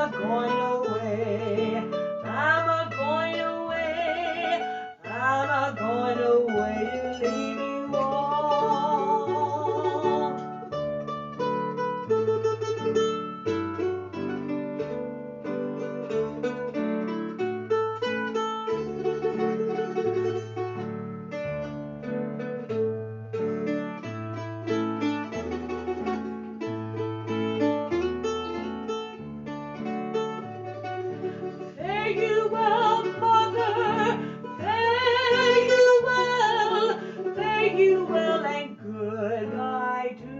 a going away. I'm a going away. I'm a going away to leave you all. Fare you well, mother, fare you well, fare you well, and goodbye too.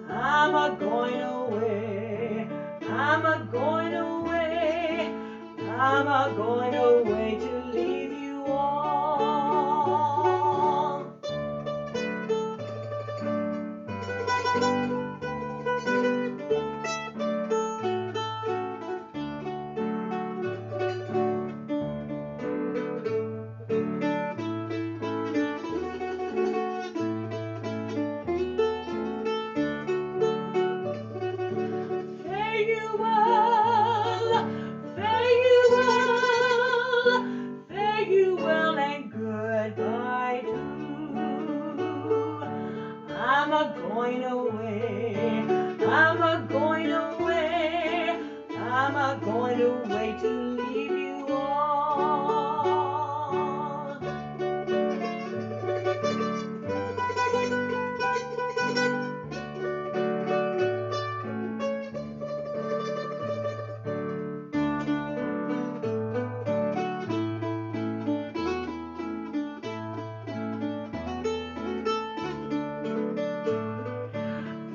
I'm a going away, I'm a going away, I'm a going away to leave you all. Fare you well, fare you well, fare you well, and goodbye too. I'm a going away, I'm a going away, I'm a going away to leave you all.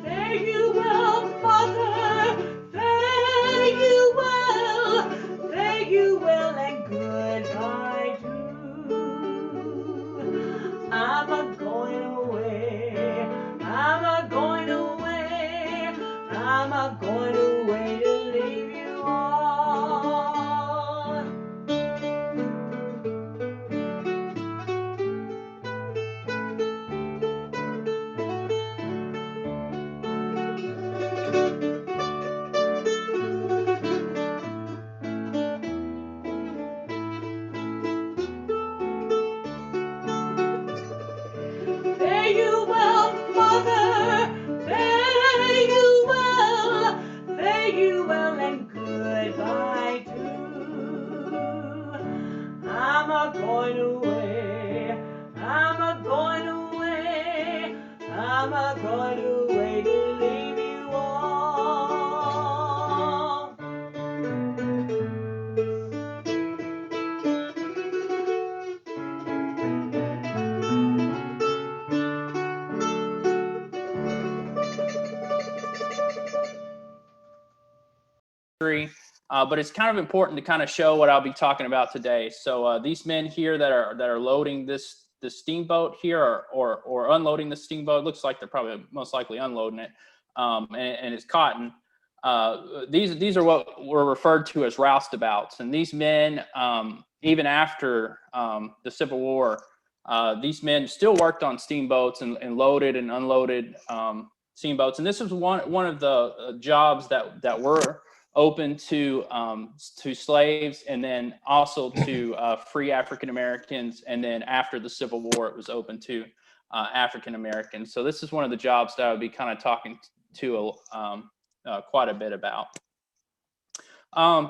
Fare you well, mother, fare you well, fare you well, and goodbye too. I'm a going away, I'm a going away, I'm a going away to leave you all. Fare you well, mother, fare you well, fare you well, and goodbye too. I'm a going away, I'm a going away, I'm a going away to leave you all. But it's kind of important to kind of show what I'll be talking about today. So these men here that are loading this steamboat here or unloading the steamboat, looks like they're probably most likely unloading it, and it's cotton. These are what were referred to as roustabouts, and these men, even after the Civil War, these men still worked on steamboats and loaded and unloaded steamboats. And this was one of the jobs that were open to slaves, and then also to free African Americans. And then after the Civil War, it was open to African Americans. So this is one of the jobs that I would be kind of talking to quite a bit about.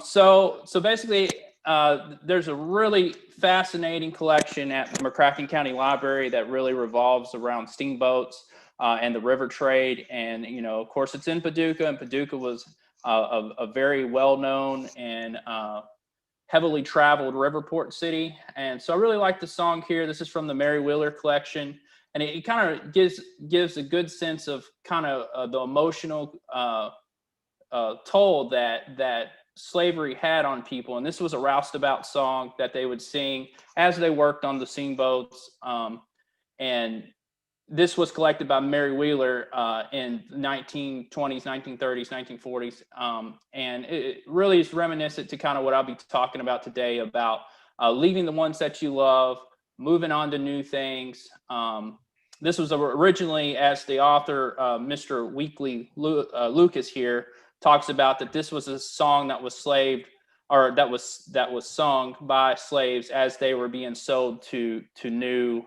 So basically, there's a really fascinating collection at the McCracken County Library that really revolves around steamboats and the river trade. And, you know, of course, it's in Paducah, and Paducah was a very well-known and heavily traveled river port city. And so I really like the song here. This is from the Mary Wheeler collection, and it kind of gives a good sense of kind of the emotional toll that slavery had on people. And this was a roustabout song that they would sing as they worked on the steamboats. And this was collected by Mary Wheeler in 1920s, 1930s, 1940s. And it really is reminiscent to kind of what I'll be talking about today about leaving the ones that you love, moving on to new things. This was originally, as the author, Mr. Weekly Lucas here, talks about that this was a song that was that was sung by slaves as they were being sold to new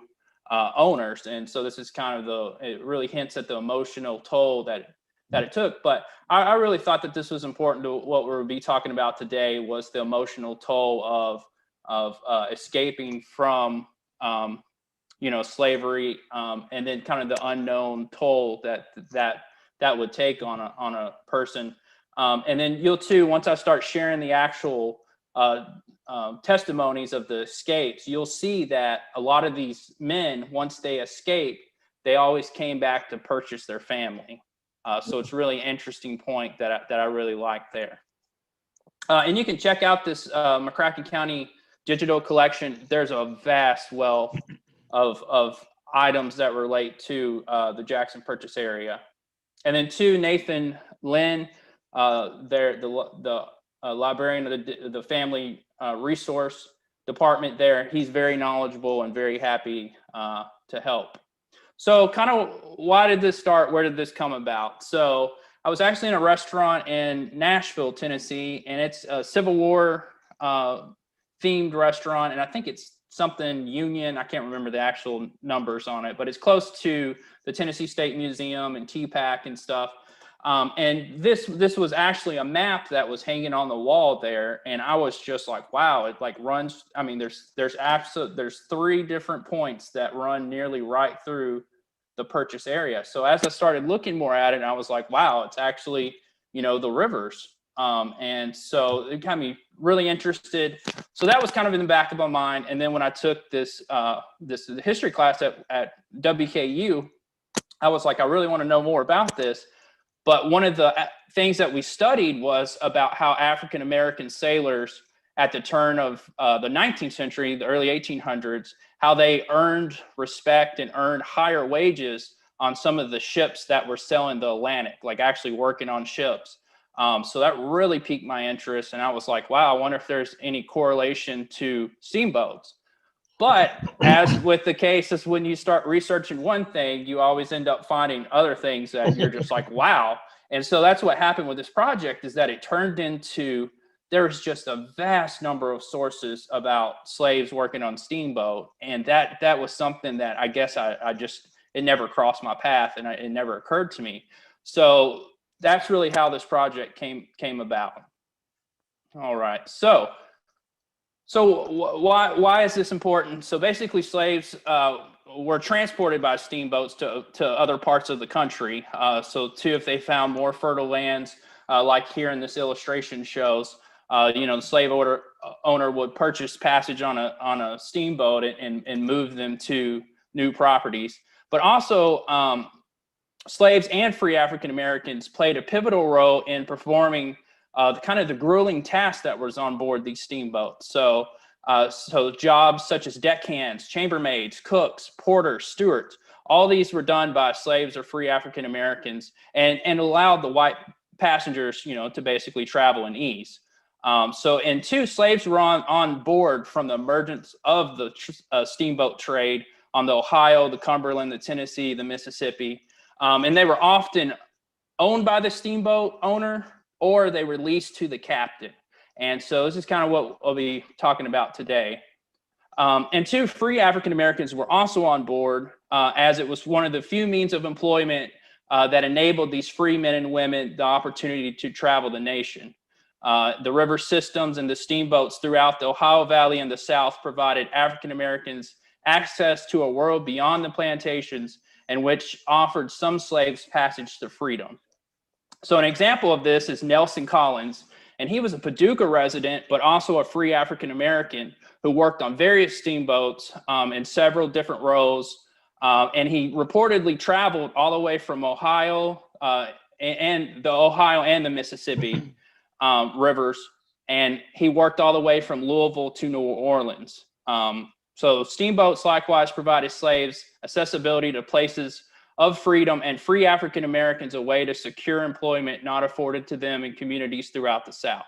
owners. And so this is kind of it really hints at the emotional toll that it took. But I really thought that this was important to what we'll be talking about today, was the emotional toll of escaping from slavery, and then kind of the unknown toll that would take on a person. And then you'll too, once I start sharing the actual testimonies of the escapes, you'll see that a lot of these men, once they escaped, they always came back to purchase their family. So it's really interesting point that I really like there. And you can check out this McCracken County digital collection. There's a vast wealth of items that relate to the Jackson Purchase area. And then two, Nathan Lynn, the librarian of the family resource department there. He's very knowledgeable and very happy to help. So kind of why did this start? Where did this come about? So I was actually in a restaurant in Nashville, Tennessee, and it's a Civil War themed restaurant. And I think it's something Union. I can't remember the actual numbers on it, but it's close to the Tennessee State Museum and TPAC and stuff. And this was actually a map that was hanging on the wall there, and I was just like, wow, it like runs. I mean, there's 3 different points that run nearly right through the purchase area. So as I started looking more at it, I was like, wow, it's actually the rivers. And so it got me really interested. So that was kind of in the back of my mind. And then when I took this history class at WKU, I was like, I really want to know more about this. But one of the things that we studied was about how African-American sailors at the turn of the 19th century, the early 1800s, how they earned respect and earned higher wages on some of the ships that were sailing the Atlantic, like actually working on ships. So that really piqued my interest. And I was like, wow, I wonder if there's any correlation to steamboats. But as with the case, is when you start researching one thing, you always end up finding other things that you're just like, wow. And so that's what happened with this project, is that it turned into, there's just a vast number of sources about slaves working on steamboat. And that was something that I guess it never crossed my path, and it never occurred to me. So that's really how this project came about. All right. So why is this important? So basically, slaves were transported by steamboats to other parts of the country. So too, if they found more fertile lands, like here in this illustration shows, the slave owner would purchase passage on a steamboat and move them to new properties. But also, slaves and free African Americans played a pivotal role in performing the grueling tasks that was on board these steamboats. So jobs such as deckhands, chambermaids, cooks, porters, stewards, all these were done by slaves or free African Americans, and allowed the white passengers, to basically travel in ease. And two, slaves were on board from the emergence of the steamboat trade on the Ohio, the Cumberland, the Tennessee, the Mississippi. And they were often owned by the steamboat owner, or they were leased to the captain. And so this is kind of what we'll be talking about today. And two, free African Americans were also on board, as it was one of the few means of employment that enabled these free men and women the opportunity to travel the nation. The river systems and the steamboats throughout the Ohio Valley and the South provided African Americans access to a world beyond the plantations, and which offered some slaves passage to freedom. So an example of this is Nelson Collins, and he was a Paducah resident, but also a free African American who worked on various steamboats in several different roles. And he reportedly traveled all the way from Ohio and the Mississippi rivers, and he worked all the way from Louisville to New Orleans. So steamboats likewise provided slaves accessibility to places of freedom, and free African Americans a way to secure employment not afforded to them in communities throughout the South.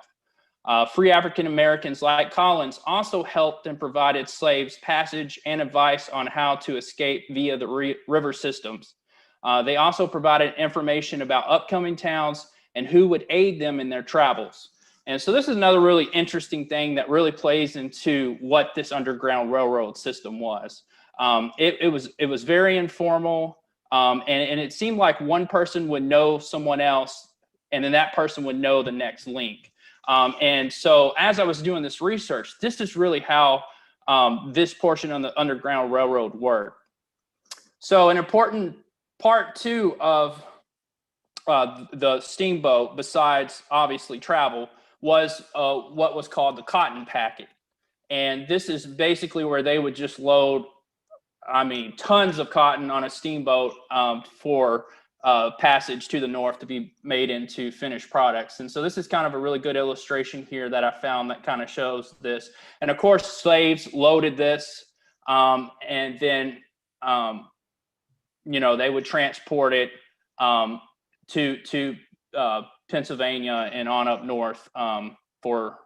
Free African Americans like Collins also helped and provided slaves passage and advice on how to escape via the river systems. They also provided information about upcoming towns and who would aid them in their travels. And so this is another really interesting thing that really plays into what this Underground Railroad system was. It was very informal, and it seemed like one person would know someone else, and then that person would know the next link. And so as I was doing this research, this is really how this portion of the Underground Railroad worked. So an important part too of the steamboat, besides obviously travel, was what was called the cotton packet. And this is basically where they would just load, I mean, tons of cotton on a steamboat for passage to the north to be made into finished products. And so this is kind of a really good illustration here that I found that kind of shows this. And of course, slaves loaded this, and then, you know, they would transport it to Pennsylvania and on up north for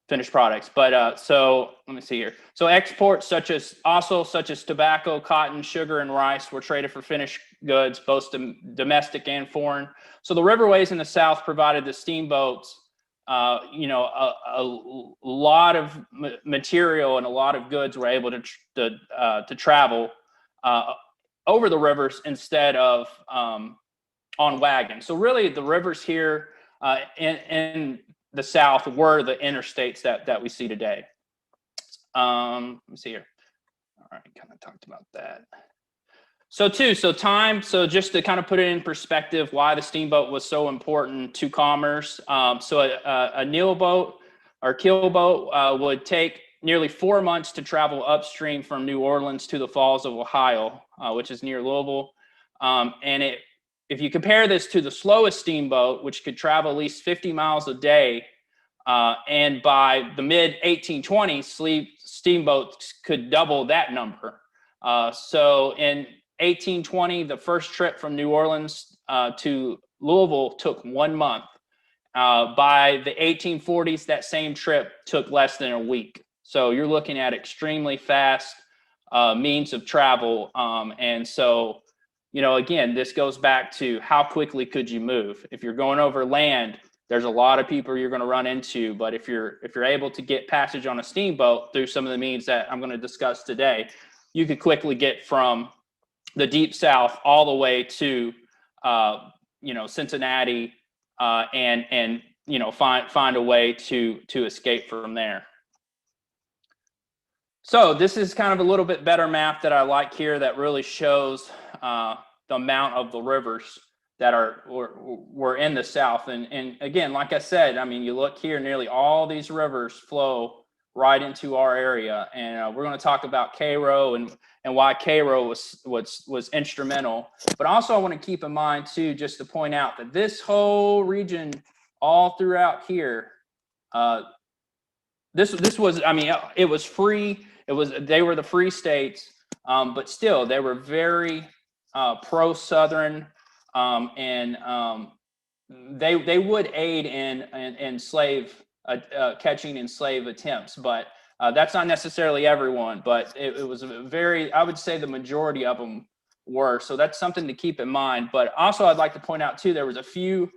finished products. But so let me see here. So exports such as tobacco, cotton, sugar, and rice were traded for finished goods, both domestic and foreign. So the riverways in the South provided the steamboats, you know, a lot of material and a lot of goods were able to travel over the rivers instead of on wagons. So really the rivers here in the South were the interstates that we see today. Let me see here. All right, kind of talked about that. So just to kind of put it in perspective, why the steamboat was so important to commerce. So a Nile boat or keel boat would take nearly 4 months to travel upstream from New Orleans to the Falls of Ohio, which is near Louisville. And if you compare this to the slowest steamboat, which could travel at least 50 miles a day, and by the mid-1820s, steamboats could double that number. So in 1820, the first trip from New Orleans to Louisville took 1 month. By the 1840s, that same trip took less than a week. So you're looking at extremely fast means of travel. And so, you know, again, this goes back to how quickly could you move? If you're going over land, there's a lot of people you're going to run into. But if you're able to get passage on a steamboat through some of the means that I'm going to discuss today, you could quickly get from the deep South all the way to, you know, Cincinnati, and you know, find a way to escape from there. So this is kind of a little bit better map that I like here that really shows the amount of the rivers that were in the South. And again, like I said, I mean, you look here, nearly all these rivers flow right into our area. And we're going to talk about Cairo and why Cairo was instrumental. But also I want to keep in mind too, just to point out that this whole region all throughout here, this was, I mean, it was free. They were the free states, but still they were very pro-Southern, and they would aid in slave catching and slave attempts, but that's not necessarily everyone. But it was a very, I would say the majority of them were. So that's something to keep in mind. But also I'd like to point out too, there was a few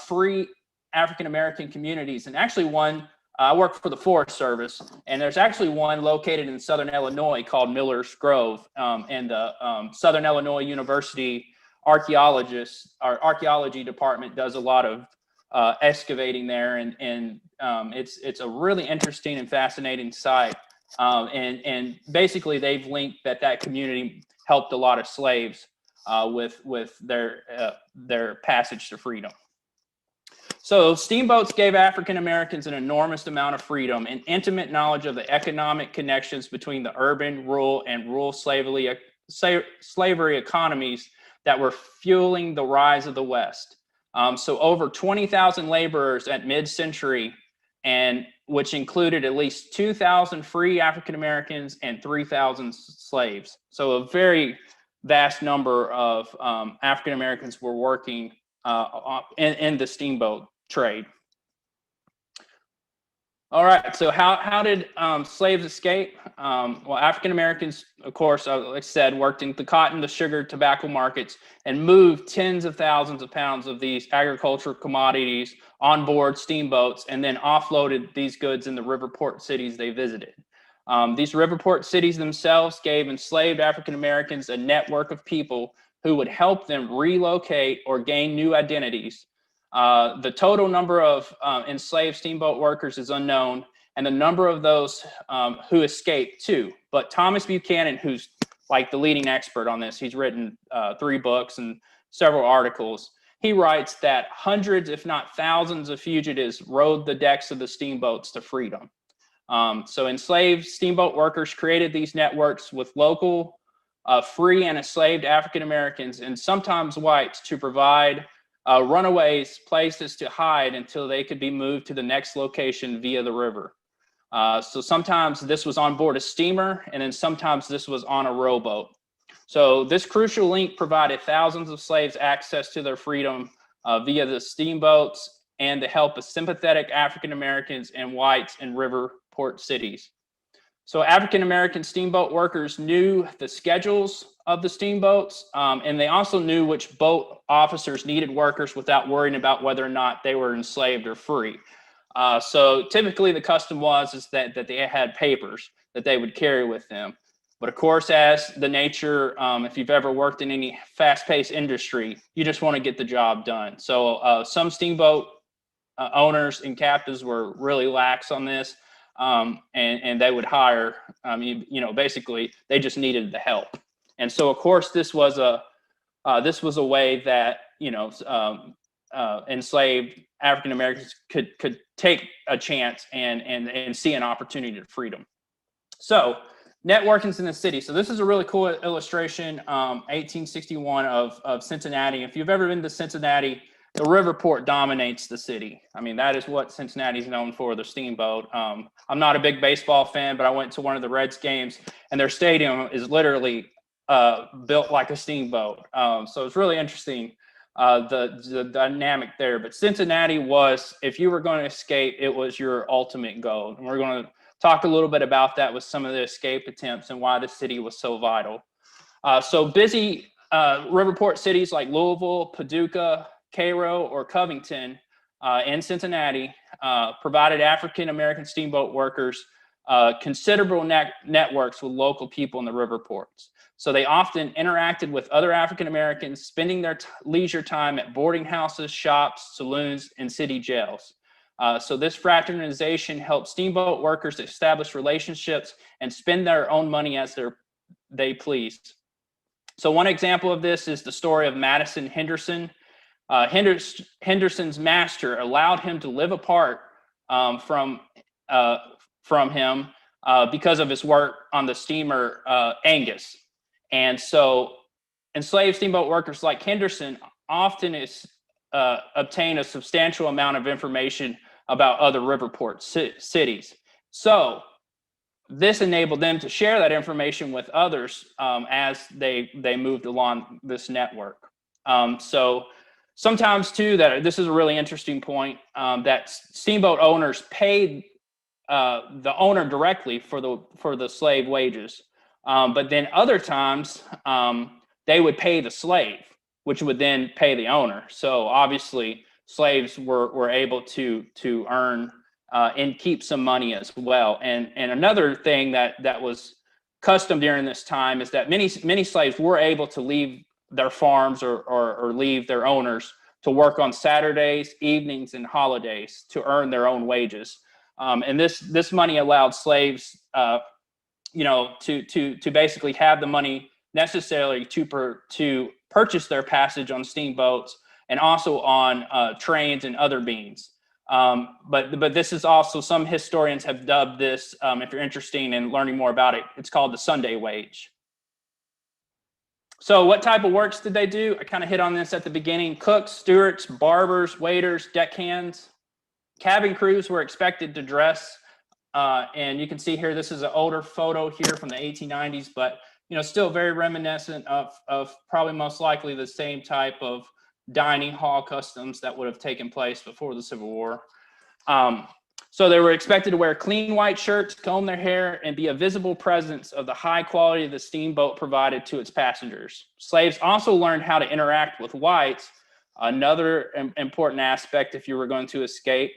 free African-American communities, and actually one, I work for the Forest Service, and there's actually one located in Southern Illinois called Miller's Grove, and the Southern Illinois University archaeology department does a lot of excavating there, and it's a really interesting and fascinating site, and basically they've linked that community helped a lot of slaves with their passage to freedom. So steamboats gave African Americans an enormous amount of freedom and intimate knowledge of the economic connections between the urban, rural, and rural slavery economies that were fueling the rise of the West. So over 20,000 laborers at mid-century, and which included at least 2,000 free African Americans and 3,000 slaves. So a very vast number of African Americans were working in the steamboat trade. All right. So how did slaves escape? Well, African Americans, of course, like I said, worked in the cotton, the sugar, tobacco markets, and moved tens of thousands of pounds of these agricultural commodities on board steamboats, and then offloaded these goods in the river port cities they visited. These river port cities themselves gave enslaved African Americans a network of people who would help them relocate or gain new identities. The total number of enslaved steamboat workers is unknown, and the number of those who escaped too. But Thomas Buchanan, who's like the leading expert on this, he's written 3 books and several articles. He writes that hundreds, if not thousands, of fugitives rode the decks of the steamboats to freedom. So enslaved steamboat workers created these networks with local, free and enslaved African Americans and sometimes whites to provide runaways places to hide until they could be moved to the next location via the river. So sometimes this was on board a steamer, and then sometimes this was on a rowboat. So this crucial link provided thousands of slaves access to their freedom via the steamboats and the help of sympathetic African Americans and whites in river port cities. So African American steamboat workers knew the schedules of the steamboats, and they also knew which boat officers needed workers without worrying about whether or not they were enslaved or free. So typically the custom was that they had papers that they would carry with them. But of course, as the nature, if you've ever worked in any fast-paced industry, you just want to get the job done. So some steamboat owners and captains were really lax on this. And they would hire, basically they just needed the help. And so, of course, this was a way that, enslaved African Americans could take a chance and see an opportunity to freedom. So networking's in the city. So this is a really cool illustration, 1861 of Cincinnati. If you've ever been to Cincinnati, the river port dominates the city. I mean, that is what Cincinnati's known for, the steamboat. I'm not a big baseball fan, but I went to one of the Reds games, and their stadium is literally built like a steamboat. So it's really interesting, the dynamic there. But Cincinnati was, if you were going to escape, it was your ultimate goal. And we're going to talk a little bit about that with some of the escape attempts and why the city was so vital. So busy river port cities like Louisville, Paducah, Cairo, or Covington and Cincinnati provided African American steamboat workers considerable networks with local people in the river ports. So they often interacted with other African Americans, spending their leisure time at boarding houses, shops, saloons, and city jails. So this fraternization helped steamboat workers establish relationships and spend their own money as they pleased. So one example of this is the story of Madison Henderson. Henderson's master allowed him to live apart from him because of his work on the steamer Angus. And so enslaved steamboat workers like Henderson often obtain a substantial amount of information about other river port cities. So this enabled them to share that information with others as they moved along this network. So sometimes too, that this is a really interesting point, that steamboat owners paid the owner directly for the slave wages, but then other times they would pay the slave, which would then pay the owner. So obviously, slaves were able to earn and keep some money as well. And another thing that was custom during this time is that many slaves were able to leave their farms or leave their owners to work on Saturdays, evenings, and holidays to earn their own wages. And this money allowed slaves, to basically have the money necessary to purchase their passage on steamboats and also on trains and other means. But this is also, some historians have dubbed this, if you're interested in learning more about it, it's called the Sunday wage. So what type of works did they do? I kind of hit on this at the beginning. Cooks, stewards, barbers, waiters, deckhands. Cabin crews were expected to dress, and you can see here, this is an older photo here from the 1890s, but still very reminiscent of probably most likely the same type of dining hall customs that would have taken place before the Civil War. So they were expected to wear clean white shirts, comb their hair, and be a visible presence of the high quality the steamboat provided to its passengers. Slaves also learned how to interact with whites, another important aspect if you were going to escape,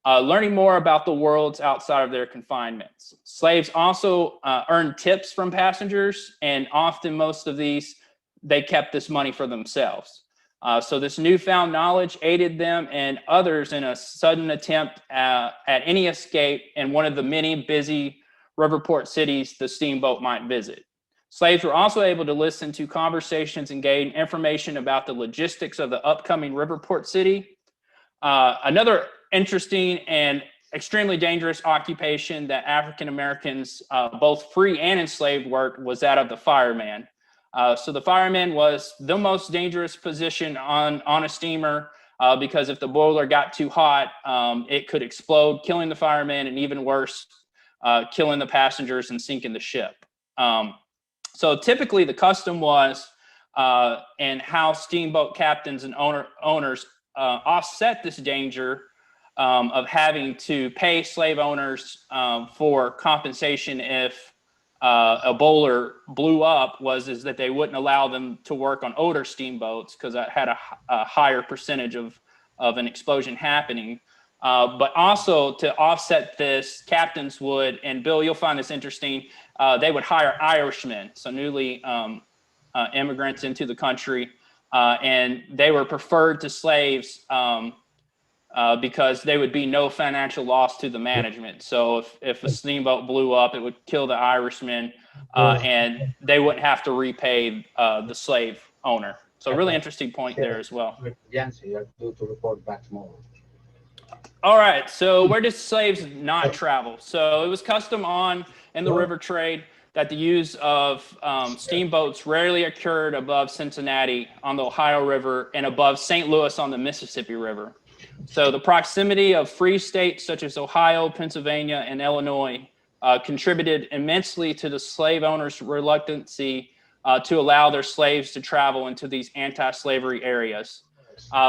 learning more about the worlds outside of their confinements. Slaves also earned tips from passengers, and often most of these, they kept this money for themselves. So this newfound knowledge aided them and others in a sudden attempt at any escape in one of the many busy riverport cities the steamboat might visit. Slaves were also able to listen to conversations and gain information about the logistics of the upcoming riverport city. Another interesting and extremely dangerous occupation that African Americans, both free and enslaved, worked was that of the fireman. So the fireman was the most dangerous position on a steamer because if the boiler got too hot, it could explode, killing the fireman, and even worse, killing the passengers and sinking the ship. So typically the custom was, and how steamboat captains and owners offset this danger of having to pay slave owners for compensation if a bowler blew up is that they wouldn't allow them to work on older steamboats because that had a higher percentage of an explosion happening. But also to offset this, captains would, and Bill, you'll find this interesting, they would hire Irishmen, so newly immigrants into the country, and they were preferred to slaves because they would be no financial loss to the management. So if a steamboat blew up, it would kill the Irishman, and they wouldn't have to repay the slave owner. So really interesting point there as well. All right, so where did slaves not travel? So it was custom in the river trade that the use of steamboats rarely occurred above Cincinnati on the Ohio River and above St. Louis on the Mississippi River. So the proximity of free states such as Ohio, Pennsylvania, and Illinois contributed immensely to the slave owners' reluctancy to allow their slaves to travel into these anti-slavery areas.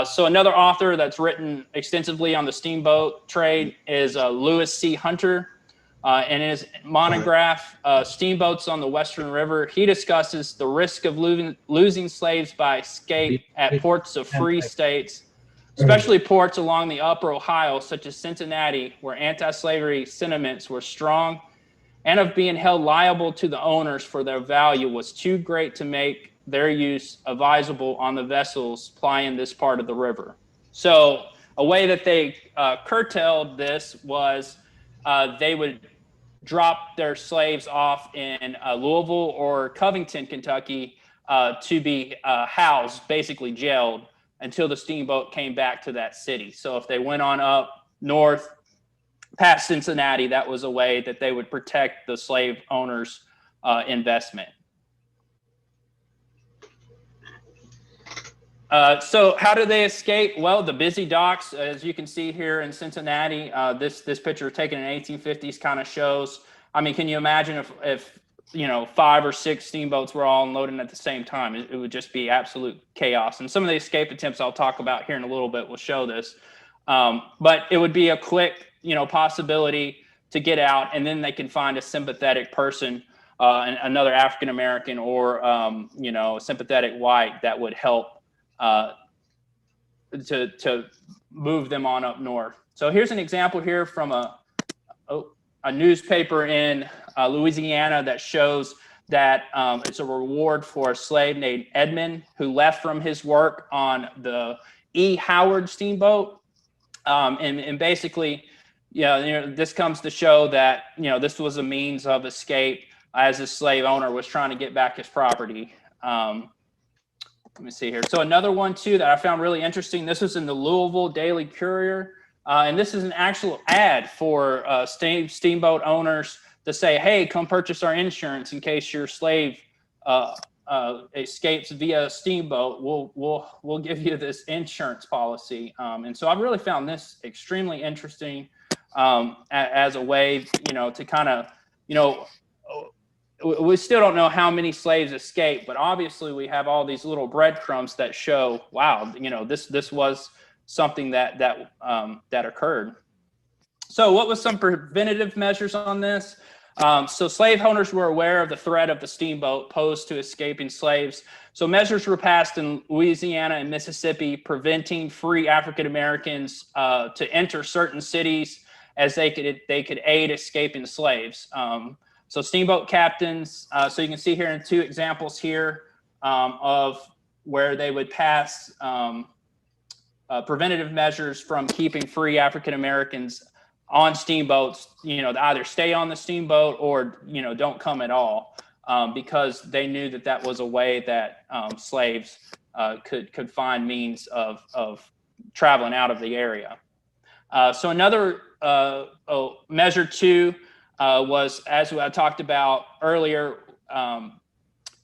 So another author that's written extensively on the steamboat trade is Lewis C. Hunter. In his monograph, Steamboats on the Western River, he discusses the risk of losing slaves by escape at ports of free states, especially ports along the upper Ohio, such as Cincinnati, where anti-slavery sentiments were strong, and of being held liable to the owners for their value was too great to make their use advisable on the vessels plying this part of the river. So a way that they curtailed this was they would drop their slaves off in Louisville or Covington, Kentucky, to be housed, basically jailed, until the steamboat came back to that city. So if they went on up north past Cincinnati, that was a way that they would protect the slave owners' investment. So how do they escape? Well, the busy docks, as you can see here in Cincinnati, this picture taken in 1850s kind of shows, I mean, can you imagine if 5 or 6 steamboats were all unloading at the same time? It would just be absolute chaos. And some of the escape attempts I'll talk about here in a little bit will show this. But it would be a quick, possibility to get out, and then they can find a sympathetic person, another African-American or, a sympathetic white that would help to move them on up north. So here's an example here from a newspaper in Louisiana that shows that it's a reward for a slave named Edmund who left from his work on the E. Howard steamboat. And basically, this comes to show that, this was a means of escape as the slave owner was trying to get back his property. Let me see here. So another one too that I found really interesting. This was in the Louisville Daily Courier. And this is an actual ad for steamboat owners to say, hey, come purchase our insurance in case your slave escapes via a steamboat. We'll give you this insurance policy. And so I've really found this extremely interesting as a way, to kind of, we still don't know how many slaves escaped, but obviously we have all these little breadcrumbs that show, wow, this was something that occurred. So what was some preventative measures on this? So slave owners were aware of the threat of the steamboat posed to escaping slaves. So measures were passed in Louisiana and Mississippi preventing free African Americans to enter certain cities as they could aid escaping slaves. So steamboat captains, so you can see here in two examples here of where they would pass preventative measures from keeping free African Americans on steamboats, to either stay on the steamboat or, don't come at all, because they knew that that was a way that slaves could find means of traveling out of the area. So another measure two was, as I talked about earlier,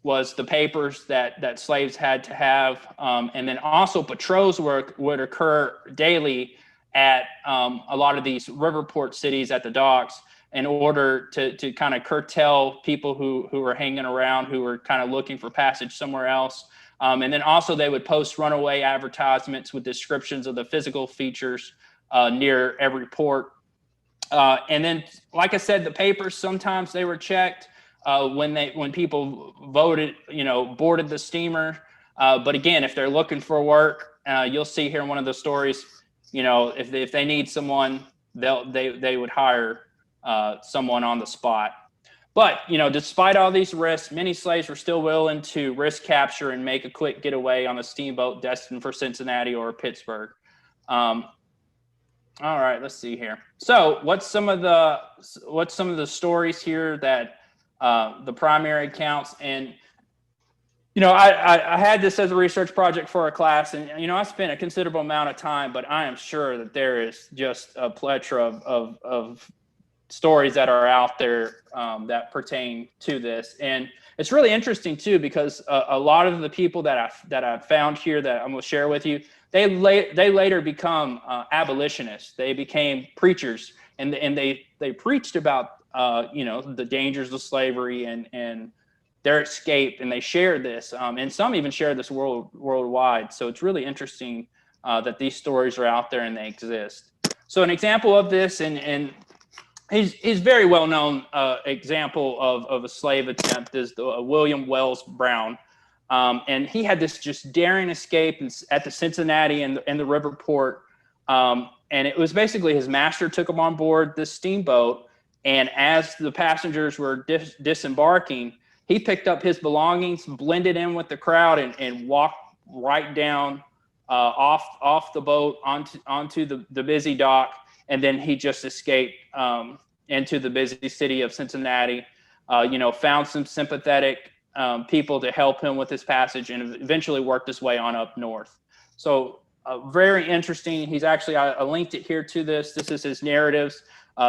was the papers that slaves had to have, and then also patrols would occur daily at a lot of these river port cities at the docks in order to kind of curtail people who were hanging around, who were kind of looking for passage somewhere else. And then also they would post runaway advertisements with descriptions of the physical features near every port. And then, like I said, the papers, sometimes they were checked when people voted, boarded the steamer. But again, if they're looking for work, you'll see here in one of the stories, if they need someone, they would hire someone on the spot. But, despite all these risks, many slaves were still willing to risk capture and make a quick getaway on a steamboat destined for Cincinnati or Pittsburgh. All right, let's see here. So what's some of the stories here that the primary accounts? And I had this as a research project for a class, and I spent a considerable amount of time, but I am sure that there is just a plethora of stories that are out there that pertain to this. And it's really interesting too, because a lot of the people that I've found here that I'm going to share with you, they later become abolitionists. They became preachers, and they preached about the dangers of slavery and their escape, and they shared this, and some even shared this worldwide. So it's really interesting that these stories are out there and they exist. So an example of this, and he's very well known example of a slave attempt, is the William Wells Brown, and he had this just daring escape at the Cincinnati and the river port, and it was basically his master took him on board this steamboat, and as the passengers were disembarking, he picked up his belongings, blended in with the crowd, and walked right down off the boat onto the busy dock, and then he just escaped into the busy city of Cincinnati. Found some sympathetic people to help him with his passage, and eventually worked his way on up north. So very interesting. He's actually, I linked it here to this. This is his narratives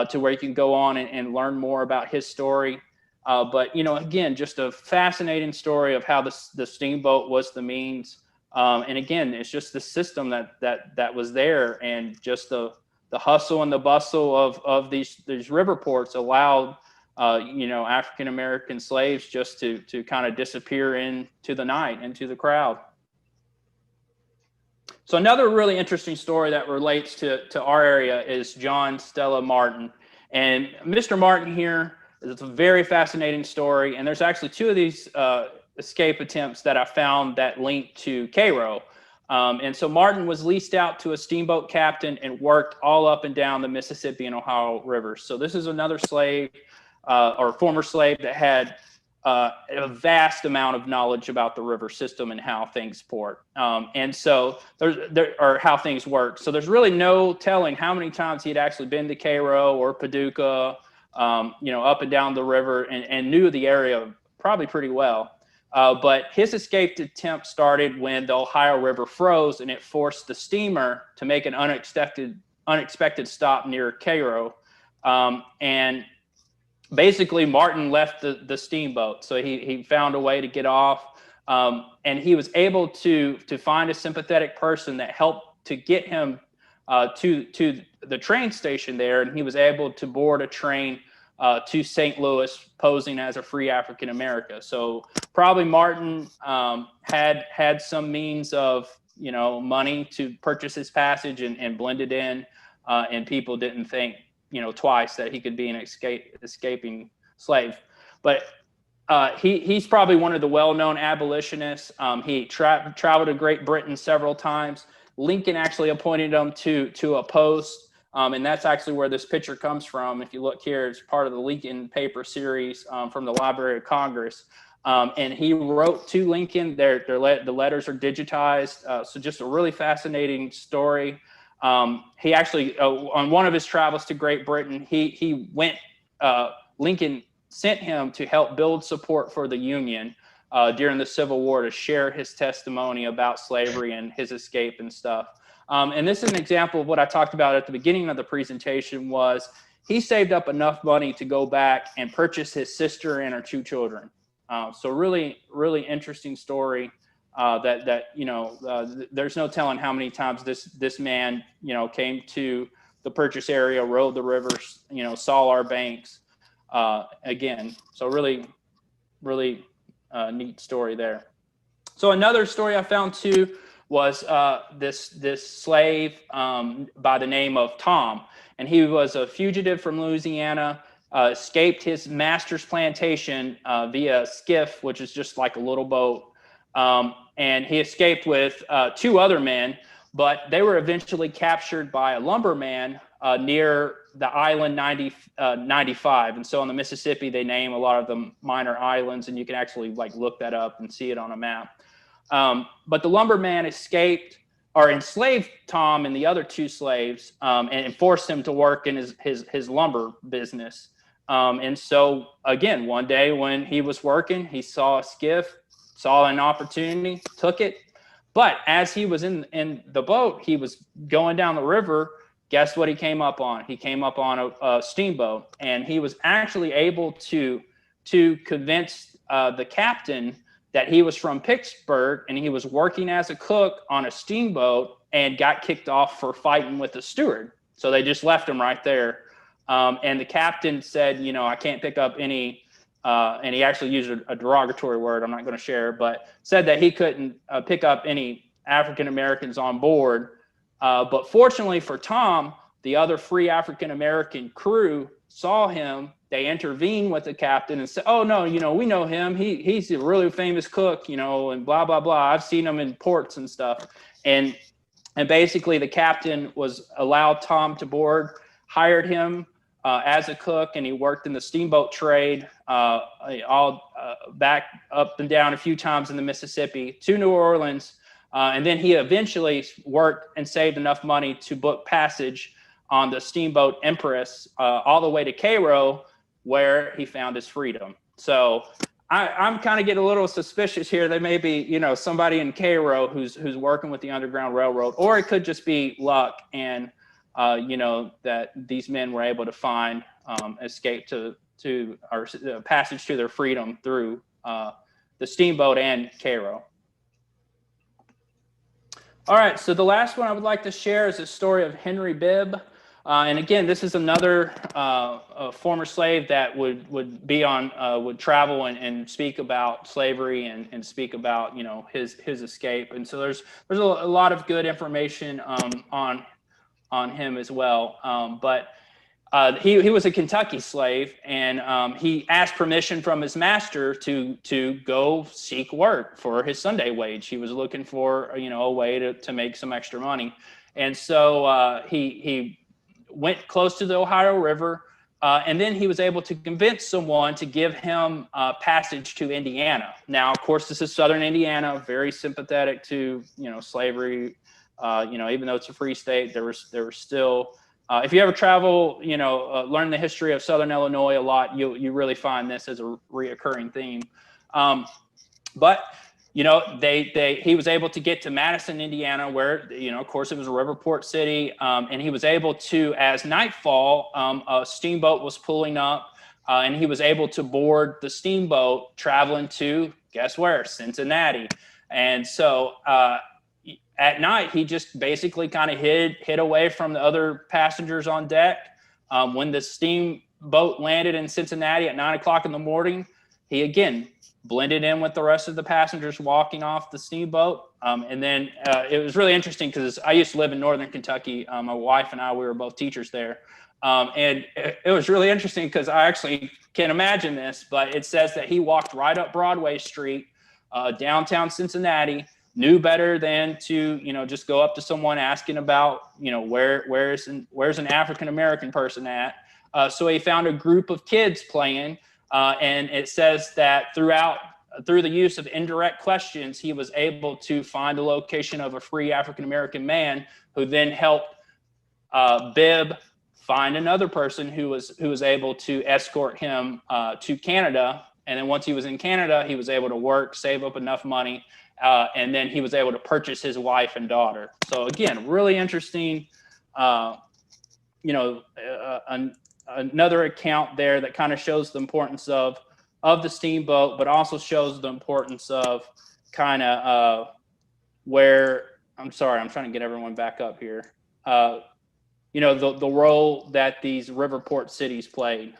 to where you can go on and learn more about his story. But again, just a fascinating story of how the steamboat was the means. And again, it's just the system that was there, and just the hustle and the bustle of these river ports allowed African American slaves just to kind of disappear into the night, into the crowd. So another really interesting story that relates to our area is John Stella Martin. And Mr. Martin here, it's a very fascinating story, and there's actually two of these escape attempts that I found that link to Cairo. And so Martin was leased out to a steamboat captain and worked all up and down the Mississippi and Ohio rivers. So this is another slave or former slave that had a vast amount of knowledge about the river system and how things port. And so or how things work. So there's really no telling how many times he'd actually been to Cairo or Paducah, up and down the river, and knew the area probably pretty well. But his escape attempt started when the Ohio River froze, and it forced the steamer to make an unexpected stop near Cairo. And basically, Martin left the steamboat, so he found a way to get off, and he was able to find a sympathetic person that helped to get him to the train station there, and he was able to board a train to St. Louis, posing as a free African American. So probably Martin had some means of money to purchase his passage and blended in, and people didn't think twice that he could be an escaping slave. But he's probably one of the well-known abolitionists. He traveled to Great Britain several times. Lincoln actually appointed him to a post, and that's actually where this picture comes from. If you look here, it's part of the Lincoln paper series from the Library of Congress. And he wrote to Lincoln. The letters are digitized, so just a really fascinating story. He actually, on one of his travels to Great Britain, he went. Lincoln sent him to help build support for the Union during the Civil War, to share his testimony about slavery and his escape and stuff. And this is an example of what I talked about at the beginning of the presentation. Was he saved up enough money to go back and purchase his sister and her 2 children. So really, really interesting story. There's no telling how many times this man came to the purchase area, rode the rivers, saw our banks. Again, so really, really neat story there. So another story I found too was this slave by the name of Tom, and he was a fugitive from Louisiana, escaped his master's plantation via skiff, which is just like a little boat, and he escaped with 2 other men, but they were eventually captured by a lumberman near the island 95. And so on the Mississippi, they name a lot of the minor islands, and you can actually look that up and see it on a map. But the lumberman escaped or enslaved Tom and the other 2 slaves, and forced him to work in his lumber business. And so again, one day when he was working, he saw a skiff, saw an opportunity, took it. But as he was in the boat, he was going down the river. Guess what he came up on? He came up on a steamboat, and he was actually able to convince the captain that he was from Pittsburgh, and he was working as a cook on a steamboat, and got kicked off for fighting with the steward. So they just left him right there. And the captain said, I can't pick up any, and he actually used a derogatory word I'm not going to share, but said that he couldn't pick up any African Americans on board. But fortunately for Tom, the other free African American crew saw him. They intervened with the captain and said, "Oh no, we know him. He's a really famous cook, and blah blah blah. I've seen him in ports and stuff." And basically, the captain was allowed Tom to board, hired him as a cook, and he worked in the steamboat trade, all back up and down a few times in the Mississippi to New Orleans. And then he eventually worked and saved enough money to book passage on the steamboat Empress all the way to Cairo, where he found his freedom. So I'm kind of getting a little suspicious here. There may be, somebody in Cairo who's working with the Underground Railroad, or it could just be luck, and that these men were able to find escape or passage to their freedom through the steamboat and Cairo. All right, so the last one I would like to share is the story of Henry Bibb. And again, this is another former slave that would be on, would travel and speak about slavery and speak about, his escape. And so there's a lot of good information on him as well. But he was a Kentucky slave, and he asked permission from his master to go seek work for his Sunday wage. He was looking for a way to make some extra money, and so he went close to the Ohio River, and then he was able to convince someone to give him passage to Indiana. Now, of course, this is Southern Indiana, very sympathetic to slavery. Even though it's a free state, there was still. If you ever travel, learn the history of Southern Illinois a lot, you really find this as a reoccurring theme. But he was able to get to Madison, Indiana, where of course it was a river port city, and he was able to, as nightfall, a steamboat was pulling up, and he was able to board the steamboat traveling to, guess where, Cincinnati. And so at night, he just basically kind of hid away from the other passengers on deck. When the steamboat landed in Cincinnati at 9 o'clock in the morning, he again blended in with the rest of the passengers walking off the steamboat. And then it was really interesting because I used to live in northern Kentucky. My wife and I, we were both teachers there. And it was really interesting because I actually can imagine this, but it says that he walked right up Broadway Street, downtown Cincinnati, knew better than to, just go up to someone asking about, where's an African-American person at. So he found a group of kids playing, and it says that through the use of indirect questions, he was able to find the location of a free African-American man who then helped Bibb find another person who was able to escort him to Canada. And then once he was in Canada, he was able to work, save up enough money, and then he was able to purchase his wife and daughter. So again, really interesting, another account there that kind of shows the importance of the steamboat, but also shows the importance of kind of I'm trying to get everyone back up here. The role that these river port cities played.